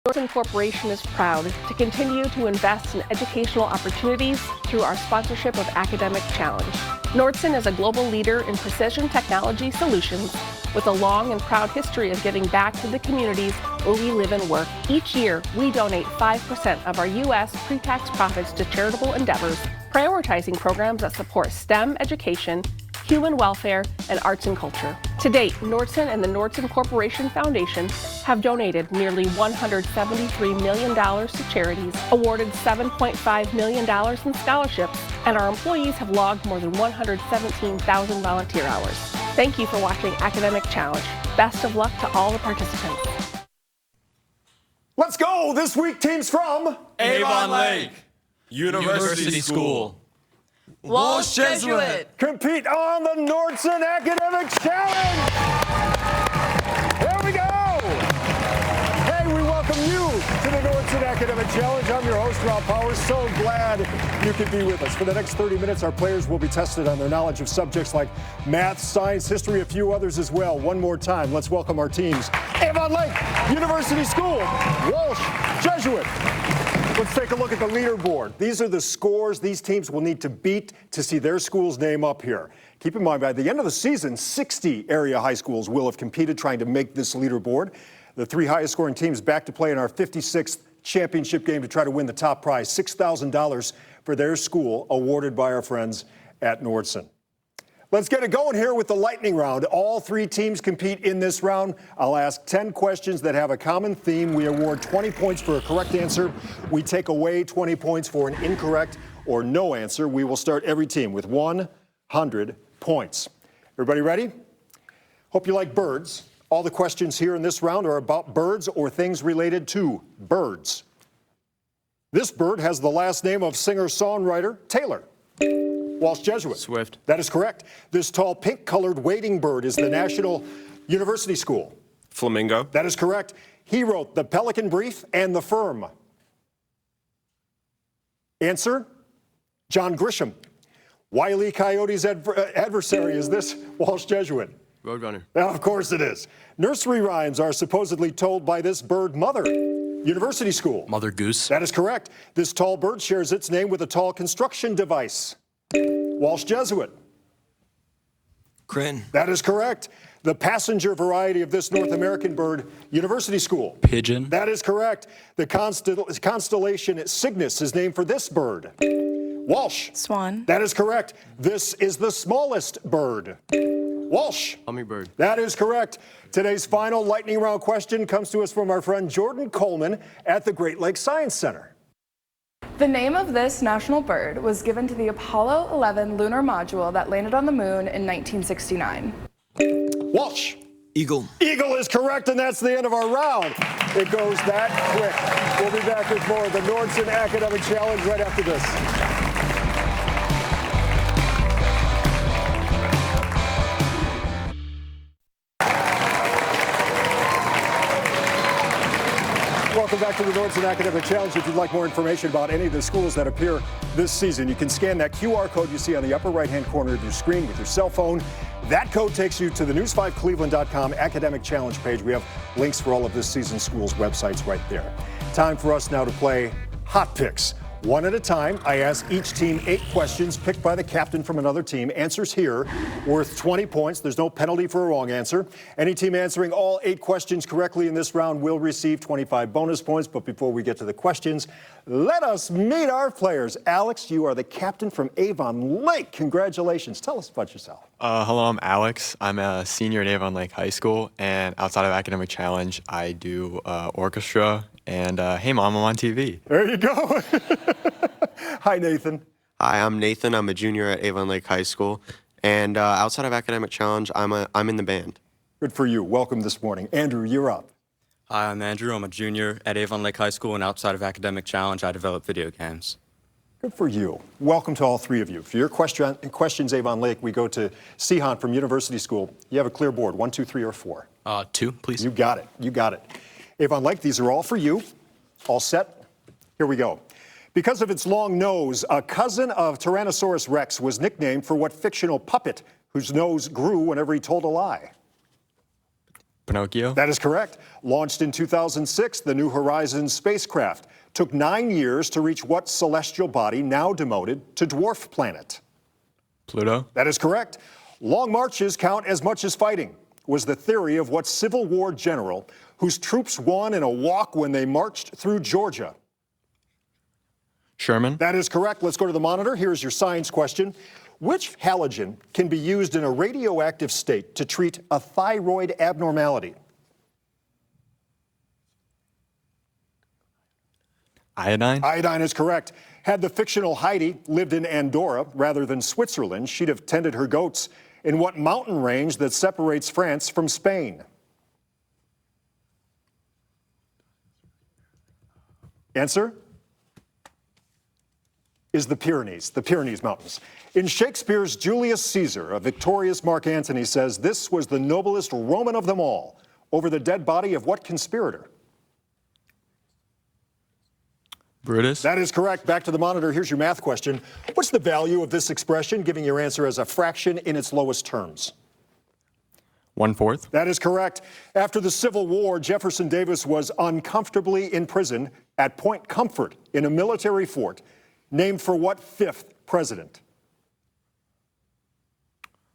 Nordson Corporation is proud to continue to invest in educational opportunities through our sponsorship of Academic Challenge. Nordson is a global leader in precision technology solutions with a long and proud history of giving back to the communities where we live and work. Each year, we donate 5% of our U.S. pre-tax profits to charitable endeavors, prioritizing programs that support STEM education, human welfare, and arts and culture. To date, Nordson and the Nordson Corporation Foundation have donated nearly $173 million to charities, awarded $7.5 million in scholarships, and our employees have logged more than 117,000 volunteer hours. Thank you for watching Academic Challenge. Best of luck to all the participants. Let's go! This week, teams from Avon Lake University School. Walsh Jesuit. Compete on the Nordson Academic Challenge. There we go. Hey, we welcome you to the Nordson Academic Challenge. I'm your host, Rob Powers. So glad you could be with us. For the next 30 minutes, our players will be tested on their knowledge of subjects like math, science, history, a few others as well. One more time, let's welcome our teams. Avon Lake University School, Walsh Jesuit. Let's take a look at the leaderboard. These are the scores these teams will need to beat to see their school's name up here. Keep in mind, by the end of the season, 60 area high schools will have competed trying to make this leaderboard. The three highest scoring teams back to play in our 56th championship game to try to win the top prize, $6,000 for their school, awarded by our friends at Nordson. Let's get it going here with the lightning round. All three teams compete in this round. I'll ask 10 questions that have a common theme. We award 20 points for a correct answer. We take away 20 points for an incorrect or no answer. We will start every team with 100 points. Everybody ready? Hope you like birds. All the questions here in this round are about birds or things related to birds. This bird has the last name of singer-songwriter Taylor. Walsh Jesuit. Swift. That is correct. This tall pink-colored wading bird is the National University School. Flamingo. That is correct. He wrote The Pelican Brief and The Firm. Answer, John Grisham. Wile E. Coyote's adversary is this Walsh Jesuit. Roadrunner. Of course it is. Nursery rhymes are supposedly told by this bird mother. University School. Mother Goose. That is correct. This tall bird shares its name with a tall construction device. Walsh Jesuit. Crane. That is correct. The passenger variety of this North American bird, University School. Pigeon. That is correct. The constellation Cygnus is named for this bird. Walsh. Swan. That is correct. This is the smallest bird. Walsh. Hummingbird. That is correct. Today's final lightning round question comes to us from our friend Jordan Coleman at the Great Lakes Science Center. The name of this national bird was given to the Apollo 11 lunar module that landed on the moon in 1969. Walsh. Eagle. Eagle is correct, and that's the end of our round. It goes that quick. We'll be back with more of the Nordson Academic Challenge right after this. Welcome back to the Nordson Academic Challenge. If you'd like more information about any of the schools that appear this season, you can scan that QR code you see on the upper right-hand corner of your screen with your cell phone. That code takes you to the news5cleveland.com Academic Challenge page. We have links for all of this season's schools' websites right there. Time for us now to play Hot Picks. One at a time, I ask each team 8 questions picked by the captain from another team. Answers here worth 20 points. There's no penalty for a wrong answer. Any team answering all 8 questions correctly in this round will receive 25 bonus points. But before we get to the questions, let us meet our players. Alex, you are the captain from Avon Lake. Congratulations. Tell us about yourself. Hello, I'm Alex. I'm a senior at Avon Lake High School, and outside of Academic Challenge, I do orchestra. And hey, Mom, I'm on TV. There you go. Hi, Nathan. Hi, I'm Nathan. I'm a junior at Avon Lake High School. And outside of Academic Challenge, I'm in the band. Good for you. Welcome this morning. Andrew, you're up. Hi, I'm Andrew. I'm a junior at Avon Lake High School, and outside of Academic Challenge, I develop video games. Good for you. Welcome to all three of you. For your questions, Avon Lake, we go to Sihan from University School. You have a clear board, 1, 2, 3, or 4. 2, please. You got it. You got it. Avon Lake, these are all for you. All set? Here we go. Because of its long nose, a cousin of Tyrannosaurus Rex was nicknamed for what fictional puppet whose nose grew whenever he told a lie? Pinocchio. That is correct. Launched in 2006, the New Horizons spacecraft took 9 years to reach what celestial body now demoted to dwarf planet? Pluto. That is correct. Long marches count as much as fighting was the theory of what Civil War general whose troops won in a walk when they marched through Georgia? Sherman. That is correct. Let's go to the monitor. Here's your science question. Which halogen can be used in a radioactive state to treat a thyroid abnormality? Iodine. Iodine is correct. Had the fictional Heidi lived in Andorra rather than Switzerland, she'd have tended her goats in what mountain range that separates France from Spain? Answer is the Pyrenees Mountains. In Shakespeare's Julius Caesar, a victorious Mark Antony says this was the noblest Roman of them all over the dead body of what conspirator? Brutus. That is correct. Back to the monitor. Here's your math question. What's the value of this expression, giving your answer as a fraction in its lowest terms? 1/4. That is correct. After the Civil War, Jefferson Davis was uncomfortably in prison at Point Comfort in a military fort, named for what fifth president?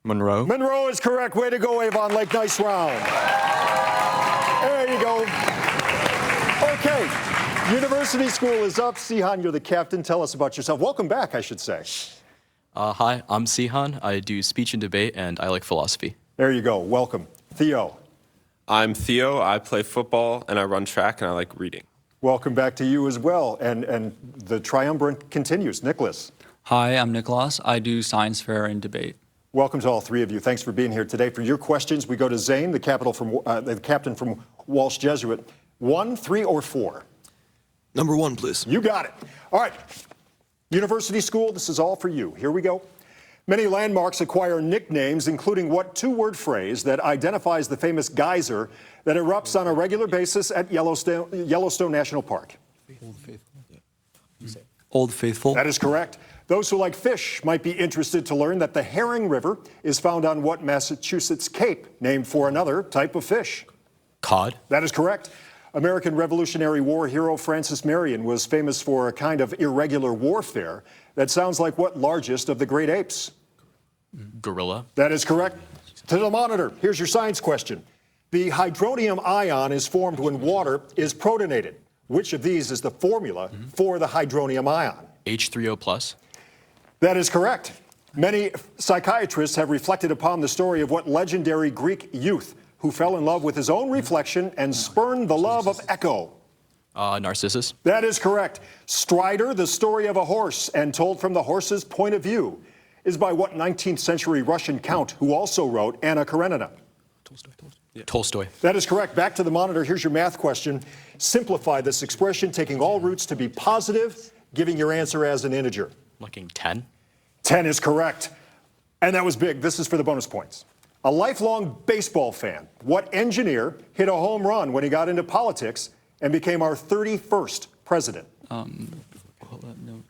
Monroe. Monroe is correct. Way to go, Avon Lake. Nice round. There you go. Okay. University School is up. Sihan, you're the captain. Tell us about yourself. Welcome back, I should say. Hi, I'm Sihan. I do speech and debate, and I like philosophy. There you go. Welcome. Theo. I'm Theo. I play football and I run track and I like reading. Welcome back to you as well. And the triumvirate continues. Nicholas. Hi, I'm Nicholas. I do science fair and debate. Welcome to all three of you. Thanks for being here today. For your questions, we go to Zane, the captain from Walsh Jesuit. 1, 3, or 4? Number 1, please. You got it. All right. University School, this is all for you. Here we go. Many landmarks acquire nicknames, including what two-word phrase that identifies the famous geyser that erupts on a regular basis at Yellowstone National Park? Old Faithful. Old Faithful. That is correct. Those who like fish might be interested to learn that the Herring River is found on what Massachusetts Cape, named for another type of fish? Cod. That is correct. American Revolutionary War hero Francis Marion was famous for a kind of irregular warfare that sounds like what largest of the great apes? Gorilla. That is correct. To the monitor, here's your science question. The hydronium ion is formed when water is protonated. Which of these is the formula for the hydronium ion? H3O+. That is correct. Many psychiatrists have reflected upon the story of what legendary Greek youth who fell in love with his own reflection and spurned the love of Echo. Narcissus. That is correct. Strider, the story of a horse and told from the horse's point of view, is by what 19th century Russian count who also wrote Anna Karenina? Tolstoy. That is correct. Back to the monitor. Here's your math question. Simplify this expression, taking all roots to be positive, giving your answer as an integer. Looking 10. 10 is correct. And that was big. This is for the bonus points. A lifelong baseball fan, what engineer hit a home run when he got into politics and became our 31st president?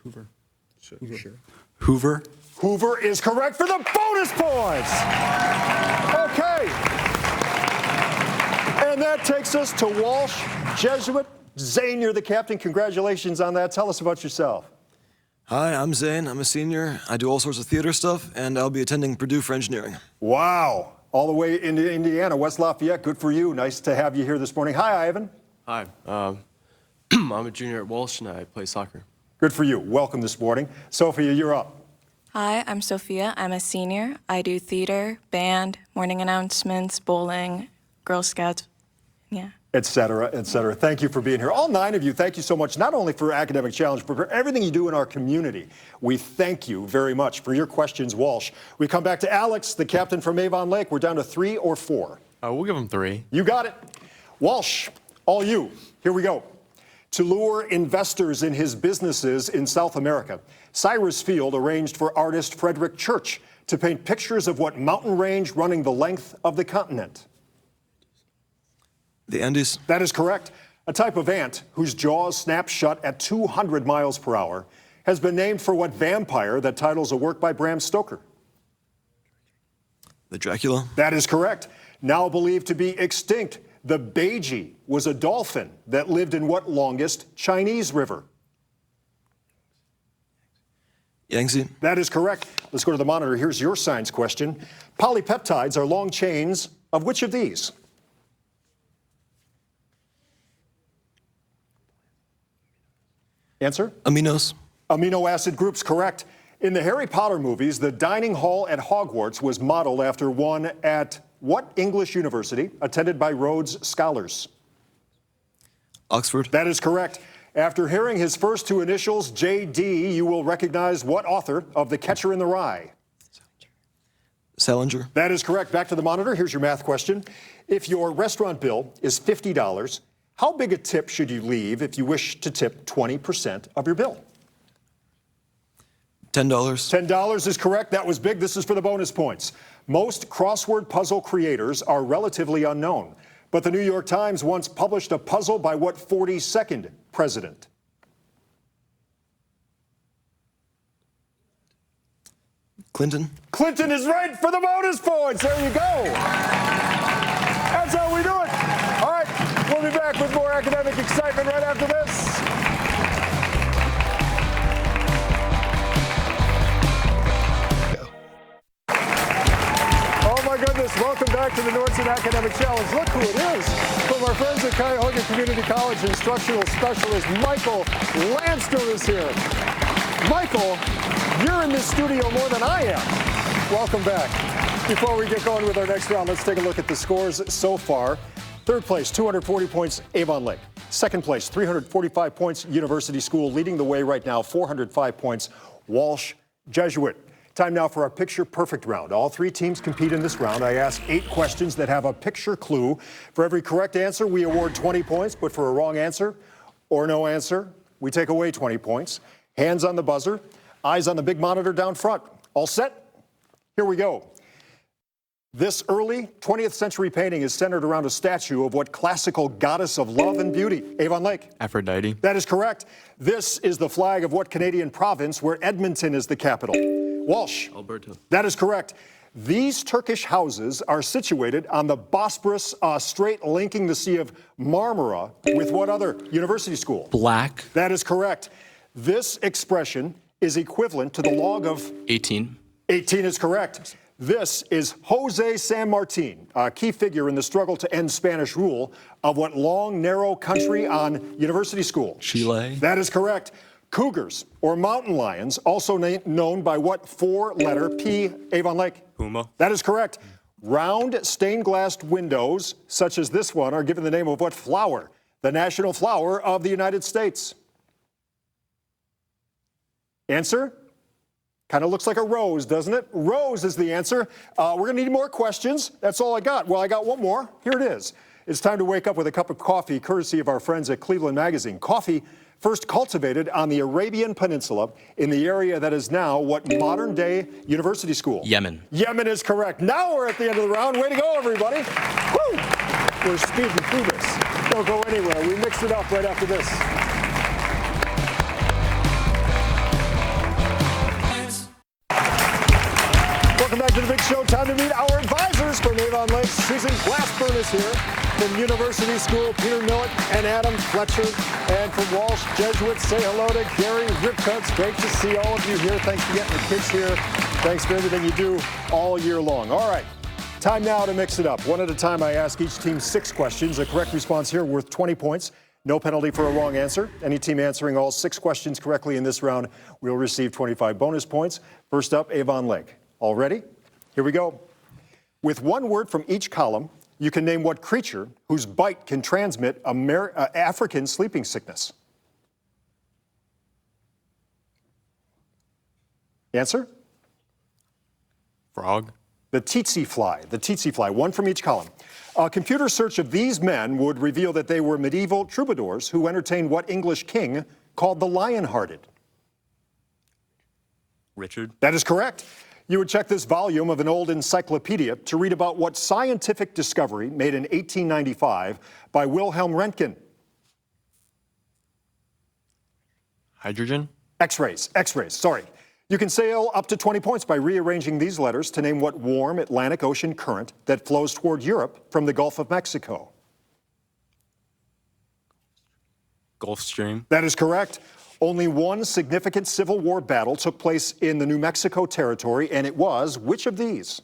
Hoover. Hoover. Hoover is correct for the bonus points. Okay. And that takes us to Walsh Jesuit. Zane, you're the captain. Congratulations on that. Tell us about yourself. Hi, I'm Zane. I'm a senior. I do all sorts of theater stuff, and I'll be attending Purdue for engineering. Wow. All the way into Indiana, West Lafayette. Good for you. Nice to have you here this morning. Hi, Ivan. Hi. I'm a junior at Walsh and I play soccer. Good for you. Welcome this morning. Sophia, you're up. Hi, I'm Sophia. I'm a senior. I do theater, band, morning announcements, bowling, Girl Scouts, Et cetera, et cetera. Thank you for being here. All 9 of you, thank you so much, not only for Academic Challenge, but for everything you do in our community. We thank you very much for your questions, Walsh. We come back to Alex, the captain from Avon Lake. We're down to 3 or 4. We'll give him 3. You got it. Walsh, all you. Here we go. To lure investors in his businesses in South America, Cyrus Field arranged for artist Frederick Church to paint pictures of what mountain range running the length of the continent? The Andes. That is correct. A type of ant whose jaws snap shut at 200 miles per hour has been named for what vampire that titles a work by Bram Stoker? The Dracula. That is correct. Now believed to be extinct, the Beiji was a dolphin that lived in what longest Chinese river? Yangtze. That is correct. Let's go to the monitor. Here's your science question. Polypeptides are long chains of which of these? Answer? Aminos. Amino acid groups, correct. In the Harry Potter movies, the dining hall at Hogwarts was modeled after one at what English university attended by Rhodes Scholars? Oxford. That is correct. After hearing his first two initials, J.D., you will recognize what author of The Catcher in the Rye? Salinger. That is correct. Back to the monitor. Here's your math question. If your restaurant bill is $50, how big a tip should you leave if you wish to tip 20% of your bill? $10. $10 is correct. That was big. This is for the bonus points. Most crossword puzzle creators are relatively unknown, but the New York Times once published a puzzle by what 42nd president? Clinton. Clinton is right for the bonus points. There you go. That's how we do it. All right, we'll be back with more academic excitement right after this. Oh my goodness, welcome back to the Nordson Academic Challenge. Look who it is. From our friends at Cuyahoga Community College, instructional specialist Michael Lanster is here. Michael, you're in this studio more than I am. Welcome back. Before we get going with our next round, let's take a look at the scores so far. Third place, 240 points, Avon Lake. Second place, 345 points, University School. Leading the way right now, 405 points, Walsh Jesuit. Time now for our picture perfect round. All three teams compete in this round. I ask 8 questions that have a picture clue. For every correct answer, we award 20 points, but for a wrong answer or no answer, we take away 20 points. Hands on the buzzer, eyes on the big monitor down front. All set? Here we go. This early 20th century painting is centered around a statue of what classical goddess of love and beauty? Avon Lake. Aphrodite. That is correct. This is the flag of what Canadian province where Edmonton is the capital? Walsh. Alberta. That is correct. These Turkish houses are situated on the Bosporus Strait linking the Sea of Marmara with what other university school? Black. That is correct. This expression is equivalent to the log of 18. 18 is correct. This is Jose San Martin, a key figure in the struggle to end Spanish rule of what long, narrow country on university school? Chile. That is correct. Cougars, or mountain lions, also known by what 4-letter P, Avon Lake? Puma. That is correct. Round stained glass windows, such as this one, are given the name of what flower? The national flower of the United States. Answer? Kind of looks like a rose, doesn't it? Rose is the answer. We're going to need more questions. That's all I got. Well, I got one more. Here it is. It's time to wake up with a cup of coffee, courtesy of our friends at Cleveland Magazine. Coffee, first cultivated on the Arabian Peninsula in the area that is now what modern-day university school? Yemen. Yemen is correct. Now we're at the end of the round. Way to go, everybody. Woo! We're speeding through this. Don't go anywhere. We mixed it up right after this. Welcome back to the big show. Time to meet our advisors from Avon Lake. Susan Glassburn is here from University School, Peter Millett and Adam Fletcher. And from Walsh Jesuit, say hello to Gary Ripka. It's great to see all of you here. Thanks for getting the kids here. Thanks for everything you do all year long. All right, time now to mix it up. One at a time, I ask each team 6 questions. A correct response here worth 20 points. No penalty for a wrong answer. Any team answering all 6 questions correctly in this round will receive 25 bonus points. First up, Avon Lake. All ready? Here we go. With one word from each column, you can name what creature whose bite can transmit African sleeping sickness. Answer? Frog. The tsetse fly. The tsetse fly. One from each column. A computer search of these men would reveal that they were medieval troubadours who entertained what English king called the lion-hearted? Richard. That is correct. You would check this volume of an old encyclopedia to read about what scientific discovery made in 1895 by Wilhelm Röntgen. Hydrogen. X-rays, sorry. You can sail up to 20 points by rearranging these letters to name what warm Atlantic Ocean current that flows toward Europe from the Gulf of Mexico. Gulf Stream. That is correct. Only one significant Civil War battle took place in the New Mexico territory, and it was which of these?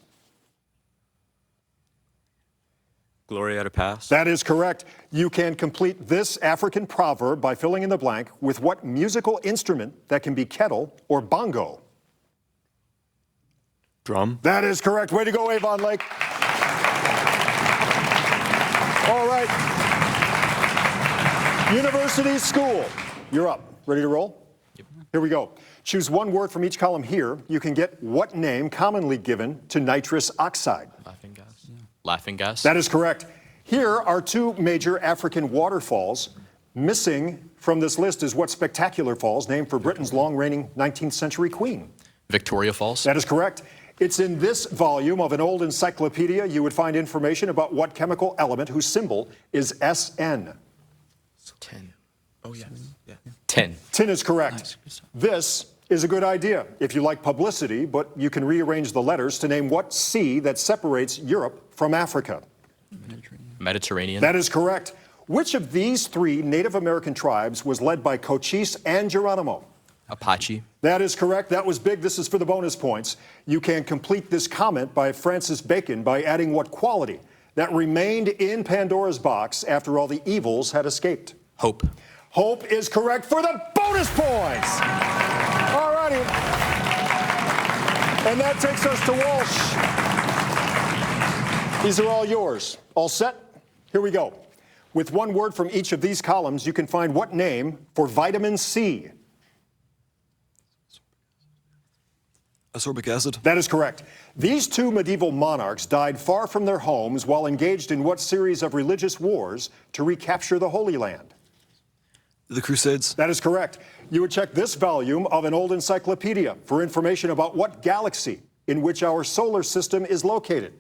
Glorieta Pass. That is correct. You can complete this African proverb by filling in the blank with what musical instrument that can be kettle or bongo? Drum. That is correct. Way to go, Avon Lake. All right. University School. You're up. Ready to roll? Yep. Here we go. Choose one word from each column here. You can get what name commonly given to nitrous oxide? Laughing gas. Yeah. Laughing gas. That is correct. Here are two major African waterfalls. Missing from this list is what spectacular falls, named for Britain's long-reigning 19th century queen? Victoria Falls. That is correct. It's in this volume of an old encyclopedia you would find information about what chemical element whose symbol is SN. Tin. Oh, yes. Yeah. Tin. Tin is correct. Nice. This is a good idea if you like publicity, but you can rearrange the letters to name what sea that separates Europe from Africa. Mediterranean. That is correct. Which of these three Native American tribes was led by Cochise and Geronimo? Apache. That is correct. That was big. This is for the bonus points. You can complete this comment by Francis Bacon by adding what quality that remained in Pandora's box after all the evils had escaped? Hope. Hope is correct for the bonus points. All righty. And that takes us to Walsh. These are all yours. All set? Here we go. With one word from each of these columns, you can find what name for vitamin C? Ascorbic acid. That is correct. These two medieval monarchs died far from their homes while engaged in what series of religious wars to recapture the Holy Land? The Crusades. That is correct. You would check this volume of an old encyclopedia for information about what galaxy in which our solar system is located.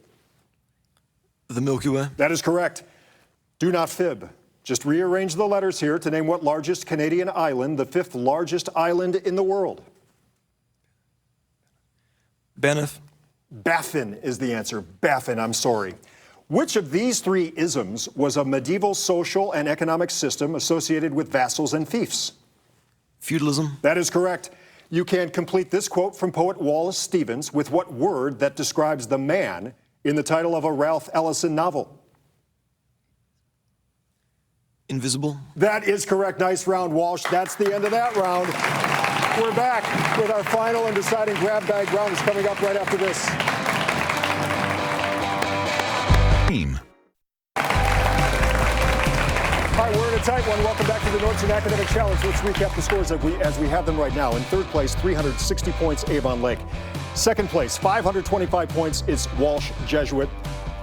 The Milky Way. That is correct. Do not fib. Just rearrange the letters here to name what largest Canadian island, the fifth largest island in the world. Banff. Baffin is the answer. Baffin, I'm sorry. Which of these three isms was a medieval social and economic system associated with vassals and fiefs? Feudalism. That is correct. You can complete this quote from poet Wallace Stevens with what word that describes the man in the title of a Ralph Ellison novel? Invisible. That is correct. Nice round, Walsh. That's the end of that round. We're back with our final and deciding grab bag round. Is coming up right after this. All right, we're in a tight one. Welcome back to the Nordson Academic Challenge. Let's recap the scores as we have them right now. In third place, 360 points, Avon Lake. Second place, 525 points, it's Walsh Jesuit.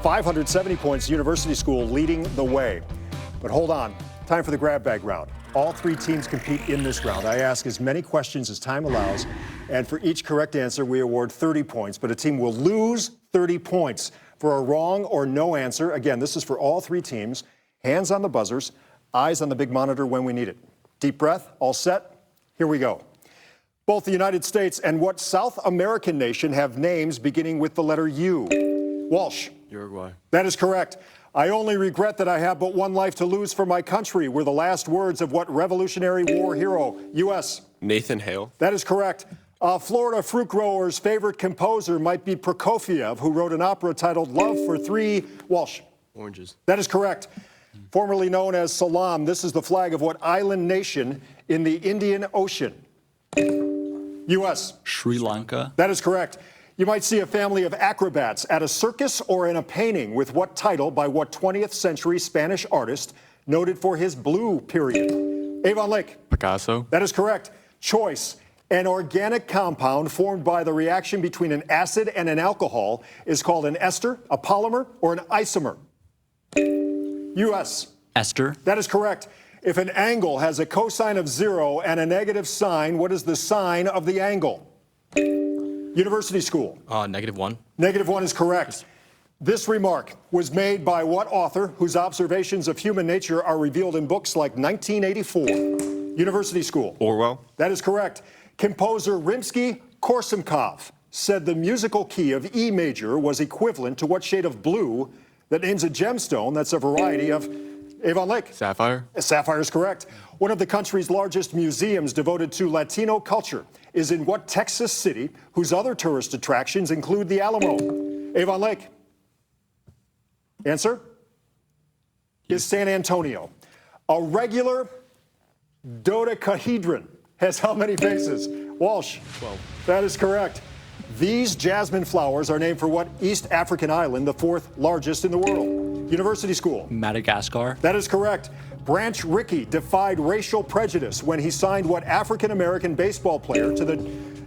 570 points, University School leading the way. But hold on, time for the grab bag round. All three teams compete in this round. I ask as many questions as time allows, and for each correct answer, we award 30 points, but a team will lose 30 points for a wrong or no answer. Again, this is for all three teams. Hands on the buzzers, eyes on the big monitor when we need it. Deep breath, all set? Here we go. Both the United States and what South American nation have names beginning with the letter U? Walsh. Uruguay. That is correct. I only regret that I have but one life to lose for my country were the last words of what Revolutionary War hero? U.S. Nathan Hale. That is correct. Florida fruit grower's favorite composer might be Prokofiev, who wrote an opera titled Love for Three. Walsh. Oranges. That is correct. Formerly known as Salam, this is the flag of what island nation in the Indian Ocean? U.S. Sri Lanka. That is correct. You might see a family of acrobats at a circus or in a painting with what title by what 20th century Spanish artist noted for his blue period? Avon Lake. Picasso. That is correct. Choice. An organic compound formed by the reaction between an acid and an alcohol is called an ester, a polymer, or an isomer? U.S. Ester. That is correct. If an angle has a cosine of 0 and a negative sign, what is the sign of the angle? University School. -1. -1 is correct. This remark was made by what author whose observations of human nature are revealed in books like 1984? University School. Orwell. That is correct. Composer Korsakoff said the musical key of E major was equivalent to what shade of blue that names a gemstone that's a variety of Avon Lake? Sapphire. Sapphire is correct. One of the country's largest museums devoted to Latino culture is in what Texas city, whose other tourist attractions include the Alamo? Avon Lake. Answer is San Antonio. A regular dodecahedron has how many faces? Walsh. 12. That is correct. These jasmine flowers are named for what East African island, the fourth largest in the world? University school. Madagascar. That is correct. Branch Rickey defied racial prejudice when he signed what African-American baseball player to the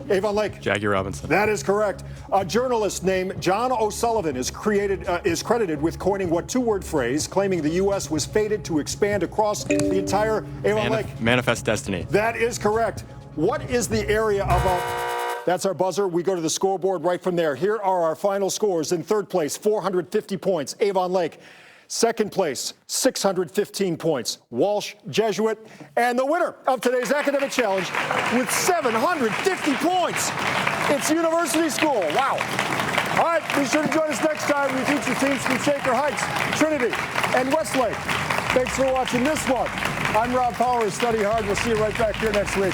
Avon Lake? Jackie Robinson. That is correct. A journalist named John O'Sullivan is credited with coining what two-word phrase, claiming the U.S. was fated to expand across the entire Avon Lake? Manifest Destiny. That is correct. What is the area of That's our buzzer. We go to the scoreboard right from there. Here are our final scores. In third place, 450 points, Avon Lake. Second place, 615 points, Walsh Jesuit. And the winner of today's academic challenge with 750 points, it's University School. Wow. All right, be sure to join us next time. We feature teams from Shaker Heights, Trinity, and Westlake. Thanks for watching this one. I'm Rob Powers. Study hard. We'll see you right back here next week.